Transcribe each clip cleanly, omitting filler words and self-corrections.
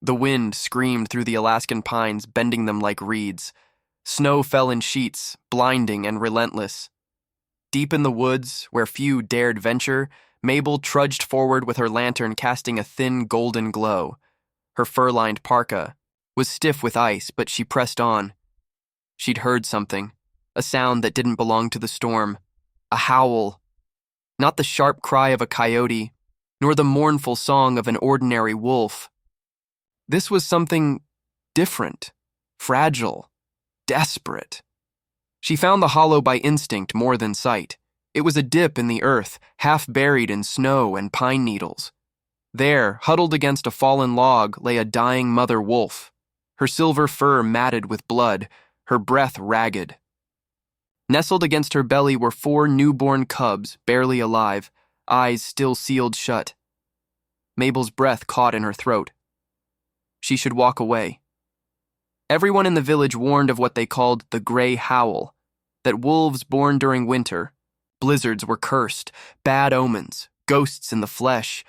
The wind screamed through the Alaskan pines, bending them like reeds. Snow fell in sheets, blinding and relentless. Deep in the woods, where few dared venture, Mabel trudged forward with her lantern casting a thin golden glow. Her fur-lined parka was stiff with ice, but she pressed on. She'd heard something, a sound that didn't belong to the storm, a howl. Not the sharp cry of a coyote, nor the mournful song of an ordinary wolf. This was something different, fragile, desperate. She found the hollow by instinct more than sight. It was a dip in the earth, half buried in snow and pine needles. There, huddled against a fallen log, lay a dying mother wolf, her silver fur matted with blood, her breath ragged. Nestled against her belly were 4 newborn cubs, barely alive, eyes still sealed shut. Mabel's breath caught in her throat. She should walk away. Everyone in the village warned of what they called the gray howl, that wolves born during winter, blizzards were cursed, bad omens, ghosts in the flesh.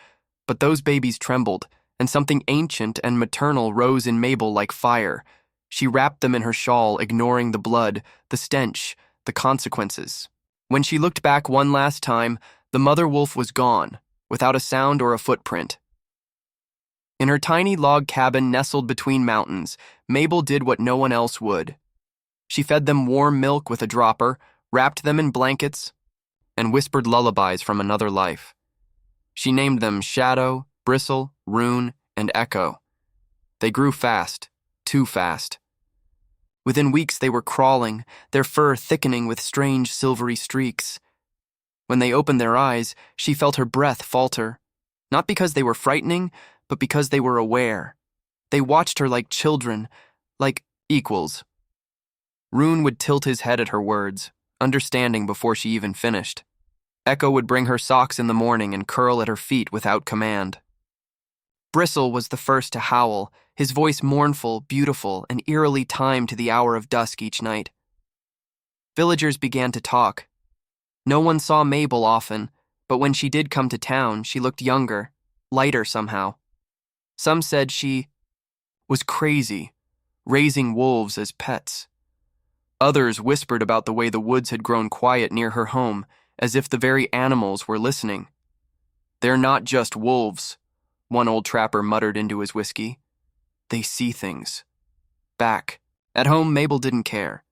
But those babies trembled, and something ancient and maternal rose in Mabel like fire. She wrapped them in her shawl, ignoring the blood, the stench, the consequences. When she looked back one last time, the mother wolf was gone, without a sound or a footprint. In her tiny log cabin nestled between mountains, Mabel did what no one else would. She fed them warm milk with a dropper, wrapped them in blankets, and whispered lullabies from another life. She named them Shadow, Bristle, Rune, and Echo. They grew fast, too fast. Within weeks they were crawling, their fur thickening with strange silvery streaks. When they opened their eyes, she felt her breath falter, not because they were frightening, but because they were aware. They watched her like children, like equals. Rune would tilt his head at her words, understanding before she even finished. Echo would bring her socks in the morning and curl at her feet without command. Bristle was the first to howl, his voice mournful, beautiful, and eerily timed to the hour of dusk each night. Villagers began to talk. No one saw Mabel often, but when she did come to town, she looked younger, lighter somehow. Some said she was crazy, raising wolves as pets. Others whispered about the way the woods had grown quiet near her home, as if the very animals were listening. "They're not just wolves," one old trapper muttered into his whiskey. "They see things." Back at home, Mabel didn't care.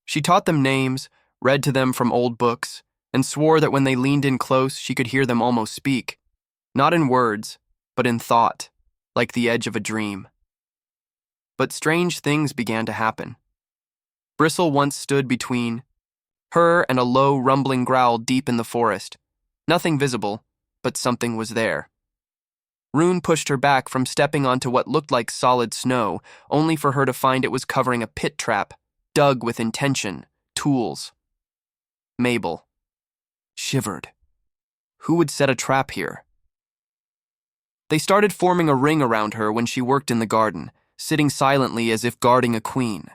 She taught them names, read to them from old books, and swore that when they leaned in close, she could hear them almost speak. Not in words, but in thought, like the edge of a dream. But strange things began to happen. Bristle once stood between her and a low, rumbling growl deep in the forest. Nothing visible, but something was there. Rune pushed her back from stepping onto what looked like solid snow, only for her to find it was covering a pit trap, dug with intention, tools. Mabel shivered. Who would set a trap here? They started forming a ring around her when she worked in the garden, sitting silently as if guarding a queen.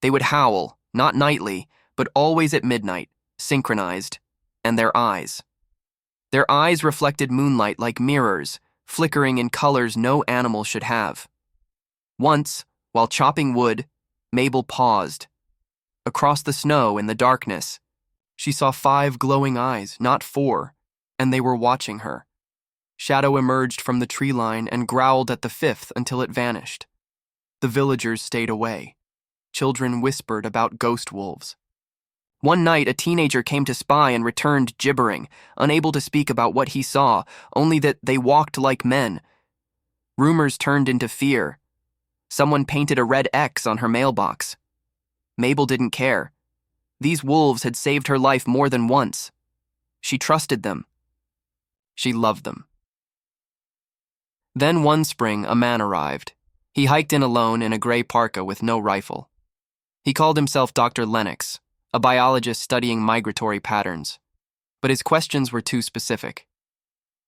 They would howl, not nightly, but always at midnight, synchronized, and their eyes. Their eyes reflected moonlight like mirrors, flickering in colors no animal should have. Once, while chopping wood, Mabel paused. Across the snow in the darkness, she saw 5 glowing eyes, not 4, and they were watching her. Shadow emerged from the tree line and growled at the 5th until it vanished. The villagers stayed away. Children whispered about ghost wolves. One night, a teenager came to spy and returned gibbering, unable to speak about what he saw, only that they walked like men. Rumors turned into fear. Someone painted a red X on her mailbox. Mabel didn't care. These wolves had saved her life more than once. She trusted them. She loved them. Then one spring, a man arrived. He hiked in alone in a gray parka with no rifle. He called himself Dr. Lennox, a biologist studying migratory patterns. But his questions were too specific.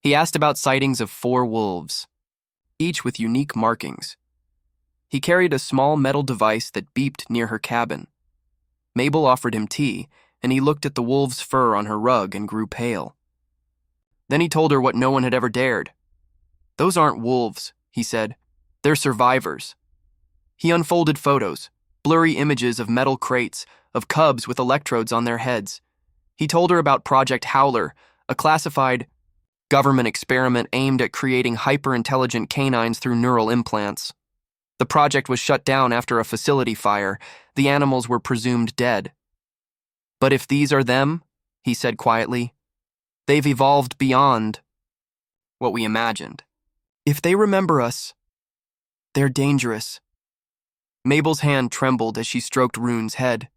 He asked about sightings of 4 wolves, each with unique markings. He carried a small metal device that beeped near her cabin. Mabel offered him tea, and he looked at the wolf's fur on her rug and grew pale. Then he told her what no one had ever dared. "Those aren't wolves," he said. They're survivors. He unfolded photos, blurry images of metal crates, of cubs with electrodes on their heads. He told her about Project Howler, a classified government experiment aimed at creating hyper-intelligent canines through neural implants. The project was shut down after a facility fire. The animals were presumed dead. But if these are them, he said quietly, they've evolved beyond what we imagined. If they remember us, they're dangerous. Mabel's hand trembled as she stroked Rune's head.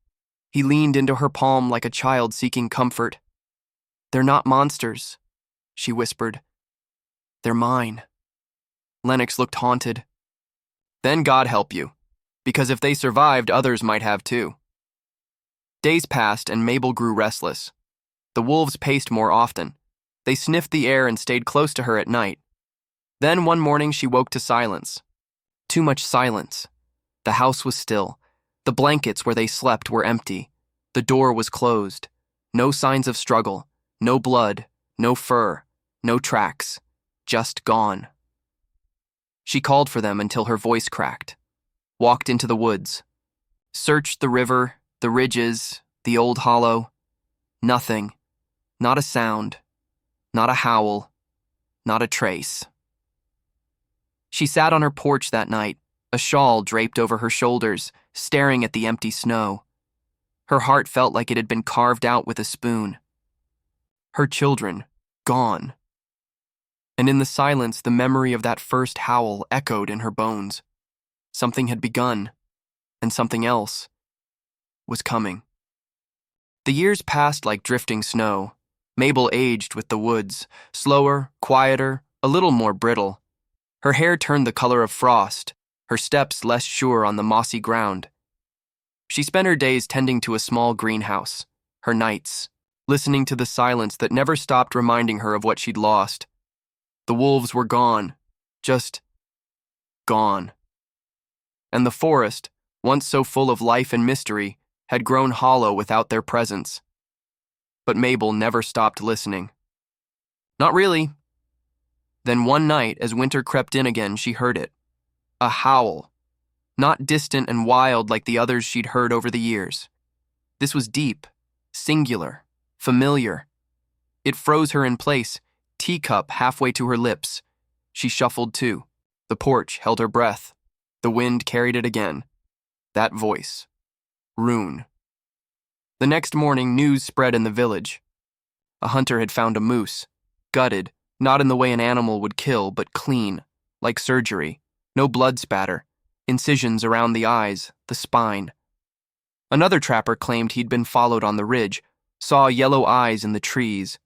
He leaned into her palm like a child seeking comfort. They're not monsters, she whispered. They're mine. Lennox looked haunted. Then God help you, because if they survived, others might have too. Days passed and Mabel grew restless. The wolves paced more often. They sniffed the air and stayed close to her at night. Then one morning she woke to silence. Too much silence. The house was still. The blankets where they slept were empty. The door was closed. No signs of struggle. No blood. No fur. No tracks. Just gone. She called for them until her voice cracked. Walked into the woods. Searched the river, the ridges, the old hollow. Nothing. Not a sound. Not a howl. Not a trace. She sat on her porch that night, a shawl draped over her shoulders, staring at the empty snow. Her heart felt like it had been carved out with a spoon. Her children, gone. And in the silence, the memory of that first howl echoed in her bones. Something had begun, and something else was coming. The years passed like drifting snow. Mabel aged with the woods, slower, quieter, a little more brittle. Her hair turned the color of frost, her steps less sure on the mossy ground. She spent her days tending to a small greenhouse, her nights, listening to the silence that never stopped reminding her of what she'd lost. The wolves were gone, just gone. And the forest, once so full of life and mystery, had grown hollow without their presence. But Mabel never stopped listening. Not really. Then one night, as winter crept in again, she heard it. A howl. Not distant and wild like the others she'd heard over the years. This was deep, singular, familiar. It froze her in place, teacup halfway to her lips. She shuffled too. The porch held her breath. The wind carried it again. That voice. Rune. The next morning, news spread in the village. A hunter had found a moose, gutted, not in the way an animal would kill, but clean, like surgery. No blood spatter, incisions around the eyes, the spine. Another trapper claimed he'd been followed on the ridge, saw yellow eyes in the trees,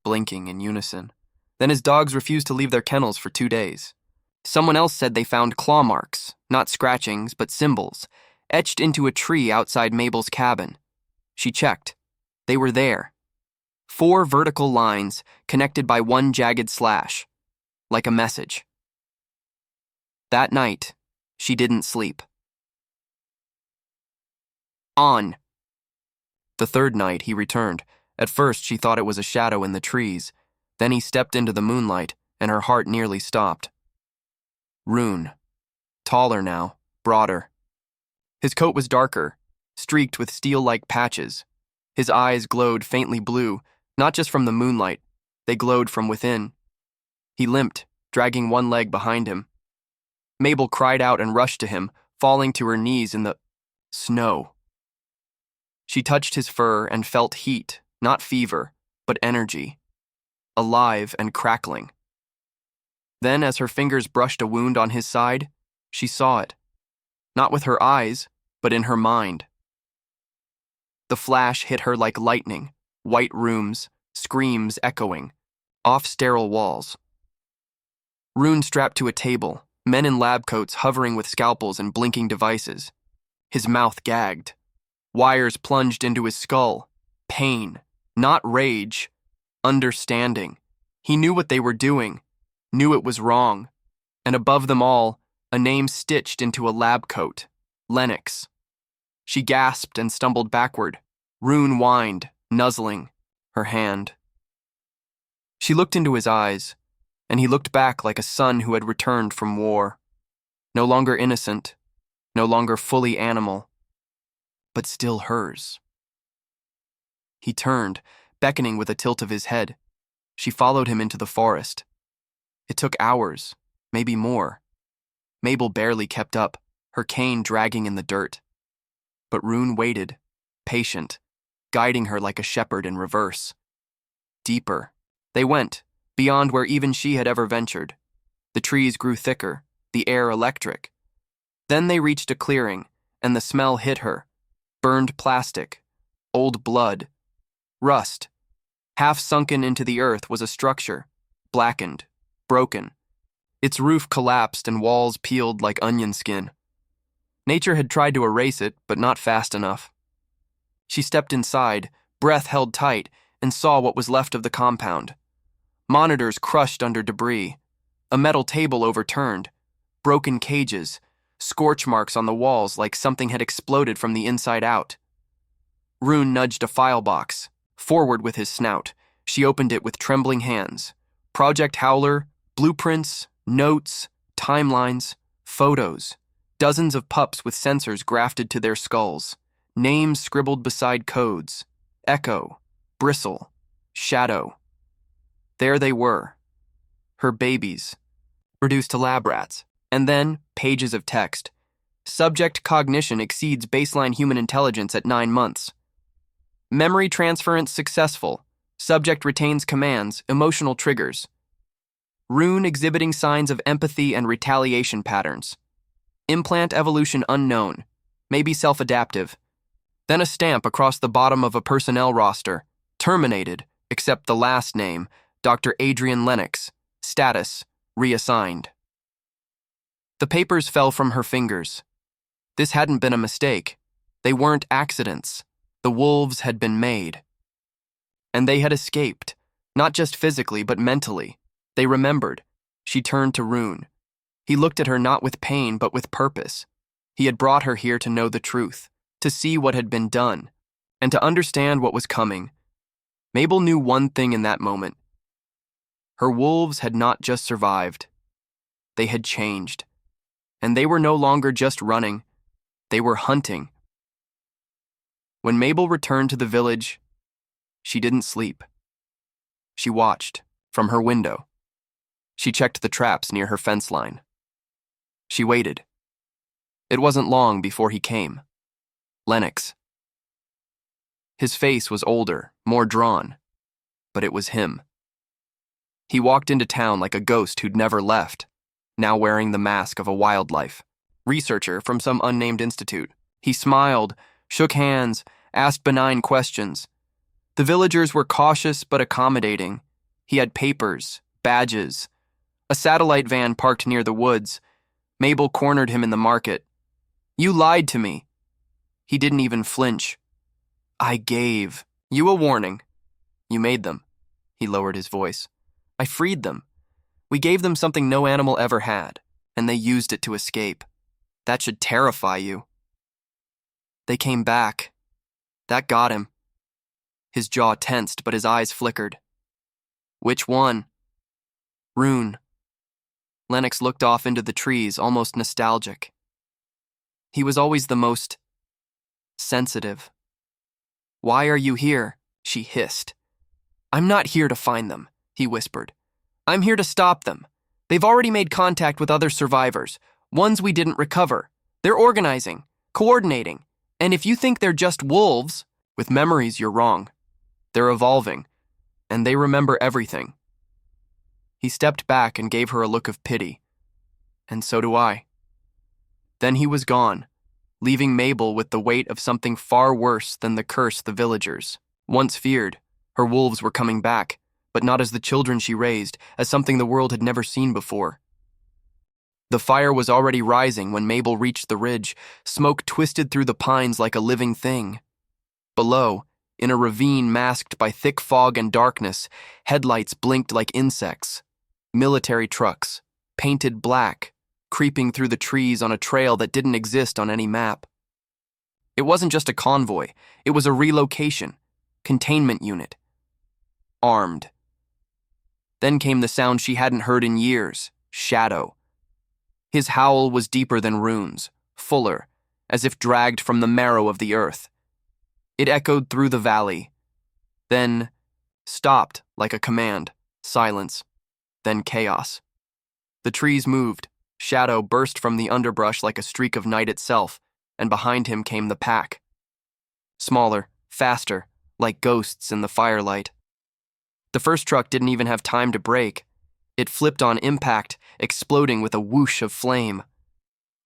blinking in unison. Then his dogs refused to leave their kennels for 2 days. Someone else said they found claw marks, not scratchings, but symbols, etched into a tree outside Mabel's cabin. She checked. They were there. 4 vertical lines connected by one jagged slash, like a message. That night, she didn't sleep. On. The third night, he returned. At first, she thought it was a shadow in the trees. Then he stepped into the moonlight, and her heart nearly stopped. Rune. Taller now, broader. His coat was darker, streaked with steel-like patches. His eyes glowed faintly blue, not just from the moonlight. They glowed from within. He limped, dragging one leg behind him. Mabel cried out and rushed to him, falling to her knees in the snow. She touched his fur and felt heat, not fever, but energy, alive and crackling. Then, as her fingers brushed a wound on his side, she saw it, not with her eyes, but in her mind. The flash hit her like lightning, white rooms, screams echoing, off sterile walls. Rune strapped to a table, men in lab coats hovering with scalpels and blinking devices. His mouth gagged. Wires plunged into his skull. Pain, not rage, understanding. He knew what they were doing, knew it was wrong. And above them all, a name stitched into a lab coat. Lennox. She gasped and stumbled backward. Rune whined, nuzzling her hand. She looked into his eyes, and he looked back like a son who had returned from war. No longer innocent, no longer fully animal, but still hers. He turned, beckoning with a tilt of his head. She followed him into the forest. It took hours, maybe more. Mabel barely kept up, her cane dragging in the dirt. But Rune waited, patient, guiding her like a shepherd in reverse. Deeper. They went, beyond where even she had ever ventured. The trees grew thicker, the air electric. Then they reached a clearing, and the smell hit her. Burned plastic, old blood, rust. Half sunken into the earth was a structure, blackened, broken. Its roof collapsed and walls peeled like onion skin. Nature had tried to erase it, but not fast enough. She stepped inside, breath held tight, and saw what was left of the compound. Monitors crushed under debris, a metal table overturned, broken cages, scorch marks on the walls like something had exploded from the inside out. Rune nudged a file box, forward with his snout. She opened it with trembling hands. Project Howler, blueprints, notes, timelines, photos. Dozens of pups with sensors grafted to their skulls. Names scribbled beside codes. Echo, Bristle, Shadow. There they were. Her babies, reduced to lab rats. And then, pages of text. Subject cognition exceeds baseline human intelligence at 9 months. Memory transference successful. Subject retains commands, emotional triggers. Rune exhibiting signs of empathy and retaliation patterns. Implant evolution unknown, maybe self-adaptive. Then a stamp across the bottom of a personnel roster. Terminated, except the last name, Dr. Adrian Lennox. Status, reassigned. The papers fell from her fingers. This hadn't been a mistake. They weren't accidents. The wolves had been made. And they had escaped, not just physically, but mentally. They remembered. She turned to Rune. He looked at her not with pain, but with purpose. He had brought her here to know the truth, to see what had been done, and to understand what was coming. Mabel knew one thing in that moment. Her wolves had not just survived. They had changed. And they were no longer just running. They were hunting. When Mabel returned to the village, she didn't sleep. She watched, from her window. She checked the traps near her fence line. She waited. It wasn't long before he came. Lennox. His face was older, more drawn, but it was him. He walked into town like a ghost who'd never left, now wearing the mask of a wildlife researcher from some unnamed institute. He smiled, shook hands, asked benign questions. The villagers were cautious but accommodating. He had papers, badges. A satellite van parked near the woods. Mabel cornered him in the market. "You lied to me." He didn't even flinch. "I gave you a warning. You made them." He lowered his voice. "I freed them. We gave them something no animal ever had, and they used it to escape. That should terrify you." They came back. That got him. His jaw tensed, but his eyes flickered. "Which one?" "Rune." Lennox looked off into the trees, almost nostalgic. He was always the most sensitive. "Why are you here?" she hissed. "I'm not here to find them," he whispered. "I'm here to stop them. They've already made contact with other survivors, ones we didn't recover. They're organizing, coordinating, and if you think they're just wolves with memories, you're wrong. They're evolving, and they remember everything." He stepped back and gave her a look of pity. "And so do I." Then he was gone, leaving Mabel with the weight of something far worse than the curse the villagers once feared. Her wolves were coming back, but not as the children she raised, as something the world had never seen before. The fire was already rising when Mabel reached the ridge. Smoke twisted through the pines like a living thing. Below, in a ravine masked by thick fog and darkness, headlights blinked like insects. Military trucks, painted black, creeping through the trees on a trail that didn't exist on any map. It wasn't just a convoy, it was a relocation, containment unit. Armed. Then came the sound she hadn't heard in years, Shadow. His howl was deeper than runes, fuller, as if dragged from the marrow of the earth. It echoed through the valley, then stopped like a command, silence, then chaos. The trees moved, shadow burst from the underbrush like a streak of night itself, and behind him came the pack. Smaller, faster, like ghosts in the firelight. The first truck didn't even have time to brake. It flipped on impact, exploding with a whoosh of flame.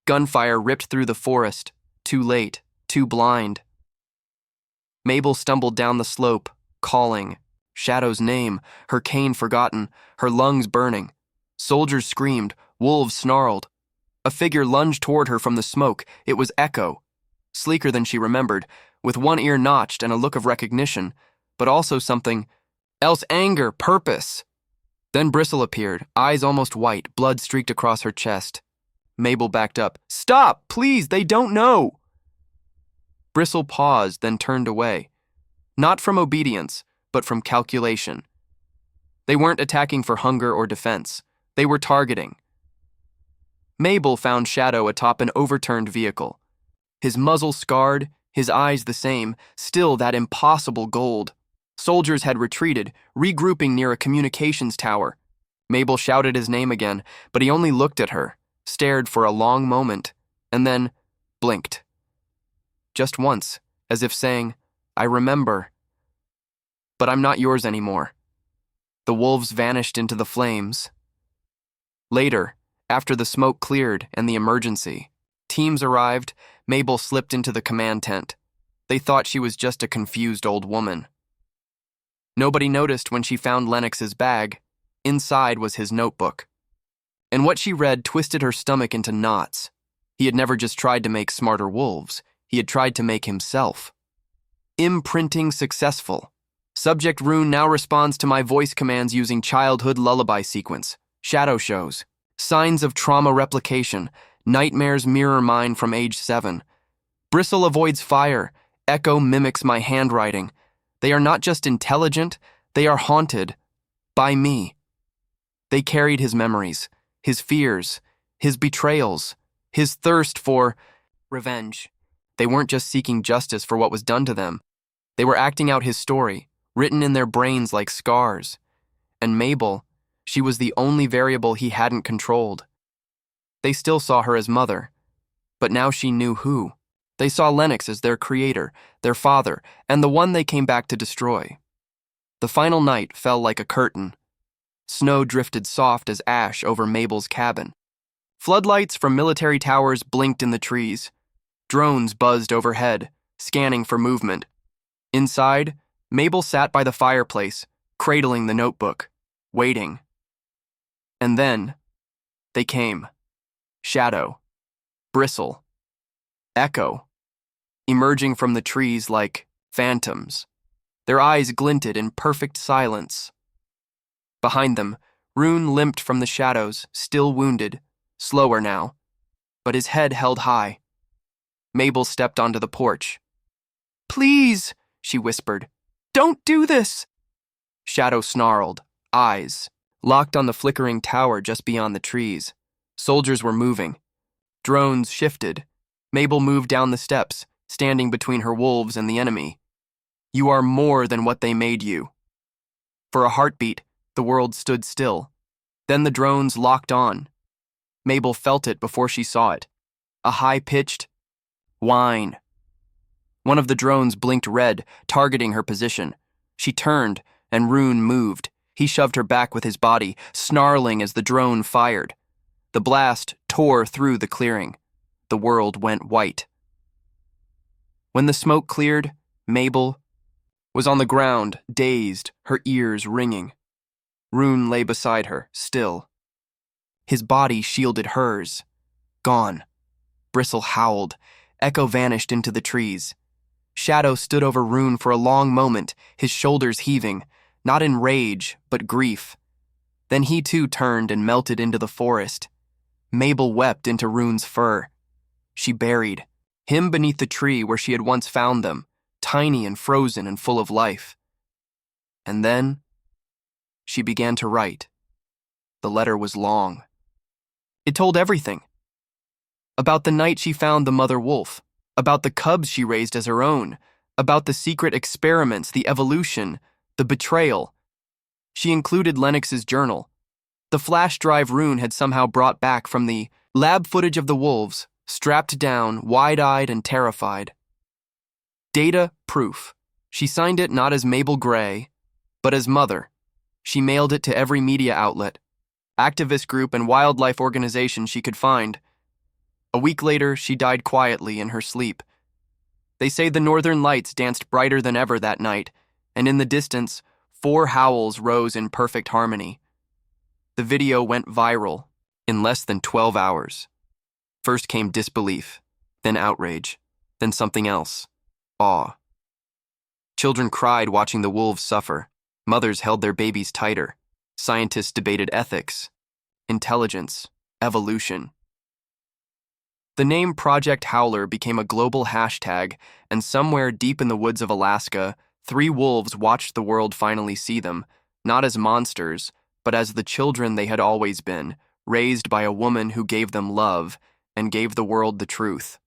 Gunfire ripped through the forest, too late, too blind. Mabel stumbled down the slope, calling. Shadow's name, her cane forgotten, her lungs burning. Soldiers screamed, wolves snarled. A figure lunged toward her from the smoke. It was Echo. Sleeker than she remembered, with one ear notched and a look of recognition, but also something else, anger, purpose. Then Bristle appeared, eyes almost white, blood streaked across her chest. Mabel backed up. "Stop, please, they don't know." Bristle paused, then turned away. Not from obedience, but from calculation. They weren't attacking for hunger or defense. They were targeting. Mabel found Shadow atop an overturned vehicle. His muzzle scarred, his eyes the same, still that impossible gold. Soldiers had retreated, regrouping near a communications tower. Mabel shouted his name again, but he only looked at her, stared for a long moment, and then blinked. Just once, as if saying, "I remember. But I'm not yours anymore." The wolves vanished into the flames. Later, after the smoke cleared and the emergency, teams arrived. Mabel slipped into the command tent. They thought she was just a confused old woman. Nobody noticed when she found Lennox's bag. Inside was his notebook. And what she read twisted her stomach into knots. He had never just tried to make smarter wolves. He had tried to make himself. Imprinting successful. Subject rune now responds to my voice commands using childhood lullaby sequence. Shadow shows. Signs of trauma replication. Nightmares mirror mine from age 7. Bristle avoids fire. Echo mimics my handwriting. They are not just intelligent, they are haunted. By me. They carried his memories, his fears, his betrayals, his thirst for revenge. They weren't just seeking justice for what was done to them. They were acting out his story, written in their brains like scars. And Mabel, she was the only variable he hadn't controlled. They still saw her as mother, but now she knew who. They saw Lennox as their creator, their father, and the one they came back to destroy. The final night fell like a curtain. Snow drifted soft as ash over Mabel's cabin. Floodlights from military towers blinked in the trees. Drones buzzed overhead, scanning for movement. Inside, Mabel sat by the fireplace, cradling the notebook, waiting. And then, they came. Shadow, Bristle, Echo, emerging from the trees like phantoms. Their eyes glinted in perfect silence. Behind them, Rune limped from the shadows, still wounded, slower now, but his head held high. Mabel stepped onto the porch. "Please," she whispered, "don't do this." Shadow snarled, eyes locked on the flickering tower just beyond the trees. Soldiers were moving. Drones shifted. Mabel moved down the steps, standing between her wolves and the enemy. "You are more than what they made you." For a heartbeat, the world stood still. Then the drones locked on. Mabel felt it before she saw it. A high-pitched whine. One of the drones blinked red, targeting her position. She turned, and Rune moved. He shoved her back with his body, snarling as the drone fired. The blast tore through the clearing. The world went white. When the smoke cleared, Mabel was on the ground, dazed, her ears ringing. Rune lay beside her, still. His body shielded hers. Gone. Bristle howled. Echo vanished into the trees. Shadow stood over Rune for a long moment, his shoulders heaving, not in rage, but grief. Then he too turned and melted into the forest. Mabel wept into Rune's fur. She buried him beneath the tree where she had once found them, tiny and frozen and full of life. And then she began to write. The letter was long. It told everything, about the night she found the mother wolf, about the cubs she raised as her own, about the secret experiments, the evolution, the betrayal. She included Lennox's journal. The flash drive Rune had somehow brought back from the lab footage of the wolves, strapped down, wide-eyed and terrified. Data proof. She signed it not as Mabel Gray, but as Mother. She mailed it to every media outlet, activist group and wildlife organization she could find. A week later, she died quietly in her sleep. They say the northern lights danced brighter than ever that night, and in the distance, 4 howls rose in perfect harmony. The video went viral in less than 12 hours. First came disbelief, then outrage, then something else, awe. Children cried watching the wolves suffer. Mothers held their babies tighter. Scientists debated ethics, intelligence, evolution. The name Project Howler became a global hashtag, and somewhere deep in the woods of Alaska, 3 wolves watched the world finally see them, not as monsters, but as the children they had always been, raised by a woman who gave them love and gave the world the truth.